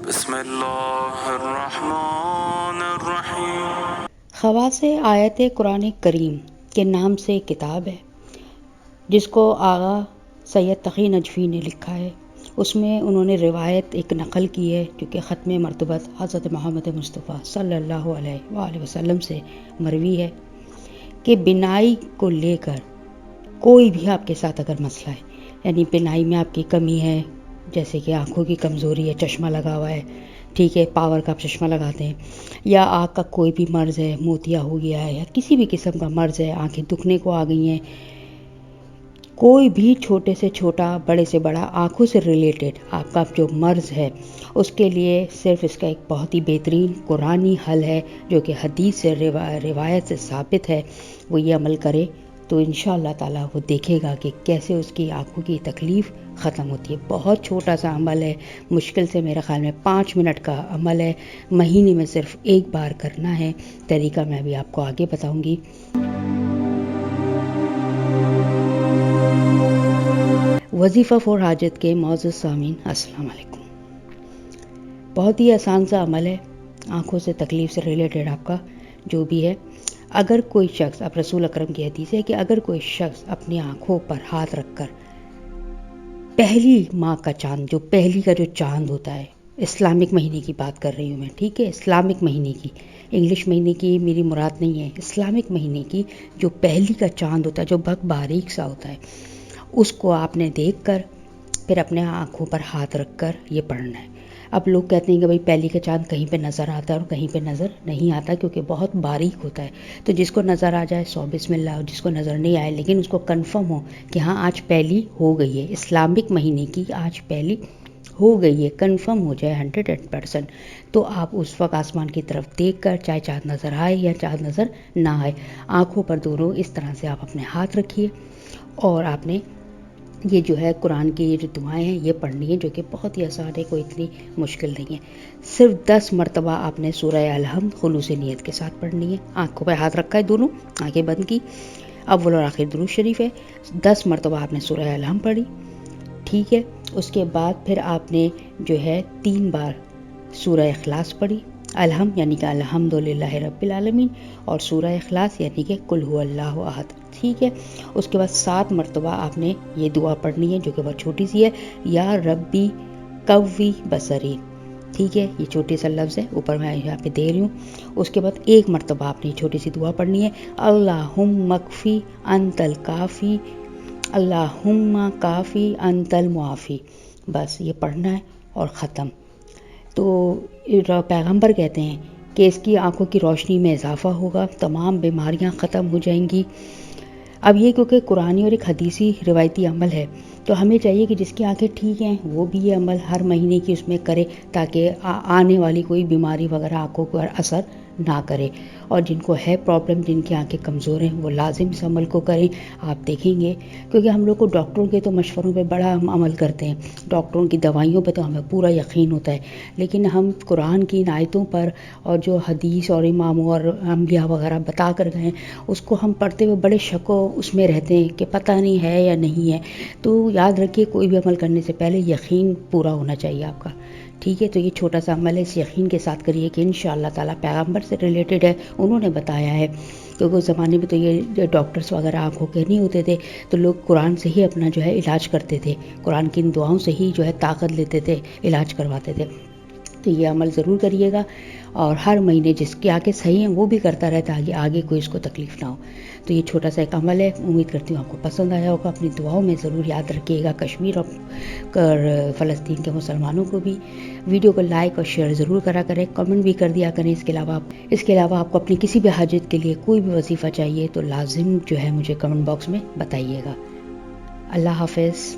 बिस्मिल्लाहिर्रहमानिर्रहीम। खवासे आयत कुरान करीम के नाम से एक किताब है जिसको आगा सैयद तक़ी नजफ़ी ने लिखा है। उसमें उन्होंने रिवायत एक नकल की है जो कि ख़त्म मरतबत हज़रत मोहम्मद मुस्तफ़ा सल्लल्लाहु अलैहि वसल्लम से मरवी है कि बिनाई को लेकर कोई भी आपके साथ अगर मसला है, यानी बिनाई में आपकी कमी है, जैसे कि आँखों की कमज़ोरी है, चश्मा लगा हुआ है, ठीक है, पावर का आप चश्मा लगाते हैं, या आँख का कोई भी मर्ज़ है, मोतिया हो गया है, या किसी भी किस्म का मर्ज़ है, आँखें दुखने को आ गई हैं, कोई भी छोटे से छोटा बड़े से बड़ा आँखों से रिलेटेड आपका जो मर्ज़ है, उसके लिए सिर्फ़ इसका एक बहुत ही बेहतरीन कुरानी हल है जो कि हदीस से रिवायत से साबित है। वो ये अमल करे तो इंशाअल्लाह ताला वो देखेगा कि कैसे उसकी आँखों की तकलीफ़ ख़त्म होती है। बहुत छोटा सा अमल है, मुश्किल से मेरे ख़्याल में 5 मिनट का अमल है, महीने में सिर्फ़ एक बार करना है। तरीका मैं भी आपको आगे बताऊँगी। वजीफ़ा फ़ॉर हाजत के मौजूद सामीन अस्सलाम वालेकुम। बहुत ही आसान सा अमल है, आँखों से तकलीफ़ से रिलेटेड आपका जो भी है। अगर कोई शख्स, अब रसूल अकरम की हदीस है कि अगर कोई शख्स अपनी आँखों पर हाथ रखकर पहली माह का चाँद, जो पहली का जो चाँद होता है, इस्लामिक महीने की बात कर रही हूँ मैं, ठीक है, इस्लामिक महीने की, इंग्लिश महीने की मेरी मुराद नहीं है, इस्लामिक महीने की जो पहली का चाँद होता है, जो बहुत बारीक सा होता है, उसको आपने देखकर फिर अपने आँखों पर हाथ रखकर ये पढ़ना है। अब लोग कहते हैं कि भाई पहली का चाँद कहीं पे नज़र आता है और कहीं पे नज़र नहीं आता क्योंकि बहुत बारीक होता है। तो जिसको नज़र आ जाए 100 बिस्मिल्लाह, और जिसको नज़र नहीं आए लेकिन उसको कंफर्म हो कि हाँ आज पहली हो गई है, इस्लामिक महीने की आज पहली हो गई है, कंफर्म हो जाए 100%, तो आप उस वक्त आसमान की तरफ देखकर, चाहे चाँद नज़र आए या चाँद नज़र ना आए, आँखों पर दोनों इस तरह से आप अपने हाथ रखिए और आपने ये जो है कुरान की ये जो दुआएं हैं ये पढ़नी है, जो कि बहुत ही आसान है, कोई इतनी मुश्किल नहीं है। सिर्फ 10 मरतबा आपने सूरह अलहम्द खुलूस नियत के साथ पढ़नी है। आँखों पर हाथ रखा है, दोनों आंखें बंद की, अव्वल और आखिर दुरूद शरीफ है, 10 मरतबा आपने सूरह अलहम्द पढ़ी, ठीक है। उसके बाद फिर आपने जो है 3 बार सूरह इखलास पढ़ी, अलहम्द यानी कि अल्हम्दुलिल्लाहि रब्बिल आलमीन, और सूरह इखलास यानी कि कुल हुवल्लाहु अहद, ठीक है। उसके बाद 7 मरतबा आपने ये दुआ पढ़नी है जो कि बहुत छोटी सी है, या रब्बी कव्वी बसरी, ठीक है, ये छोटे सा लफ्ज़ है, ऊपर मैं यहाँ पे दे रही हूँ। उसके बाद 1 मरतबा आपने ये छोटी सी दुआ पढ़नी है, अल्लाहुम्मा कफ़ी अंतल काफ़ी, अल्लाहुम्मा काफ़ी अंतल मुआफ़ी, बस ये पढ़ना है और ख़त्म। तो पैगंबर कहते हैं कि इसकी आँखों की रोशनी में इजाफ़ा होगा, तमाम बीमारियाँ ख़त्म हो जाएंगी। अब ये क्योंकि कुरानी और एक हदीसी रिवायती अमल है, तो हमें चाहिए कि जिसकी आंखें ठीक हैं वो भी ये अमल हर महीने की उसमें करे, ताकि आने वाली कोई बीमारी वगैरह आंखों पर असर ना करे। और जिनको है प्रॉब्लम, जिनकी आंखें कमज़ोर हैं, वो लाजिम इस अमल को करें। आप देखेंगे, क्योंकि हम लोग को डॉक्टरों के तो मशवरों पे बड़ा हम अमल करते हैं, डॉक्टरों की दवाइयों पे तो हमें पूरा यकीन होता है, लेकिन हम कुरान की आयतों पर और जो हदीस और इमामों और अम्बिया वगैरह बता कर गए, उसको हम पढ़ते हुए बड़े शको उसमें रहते हैं कि पता नहीं है या नहीं है। तो याद रखिए, कोई भी अमल करने से पहले यकीन पूरा होना चाहिए आपका, ठीक है। तो ये छोटा सा अमल है, इस यकीन के साथ करिए कि इंशाअल्लाह ताला पैगंबर से रिलेटेड है, उन्होंने बताया है। क्योंकि उस ज़माने में तो ये डॉक्टर्स वगैरह आँखों के नहीं होते थे, तो लोग कुरान से ही अपना जो है इलाज करते थे, कुरान की इन दुआओं से ही जो है ताकत लेते थे, इलाज करवाते थे। तो ये अमल ज़रूर करिएगा और हर महीने जिसकी आंखें सही हैं वो भी करता रहता है, आगे कोई इसको तकलीफ़ ना हो। तो ये छोटा सा एक अमल है, उम्मीद करती हूँ आपको पसंद आया होगा। अपनी दुआओं में ज़रूर याद रखिएगा कश्मीर और फ़लस्तीन के मुसलमानों को भी। वीडियो को लाइक और शेयर ज़रूर करा करें, कमेंट भी कर दिया करें। इसके अलावा आपको अपनी किसी भी हाजत के लिए कोई भी वजीफ़ा चाहिए तो लाजिम जो है मुझे कमेंट बॉक्स में बताइएगा। अल्लाह हाफ़िज़।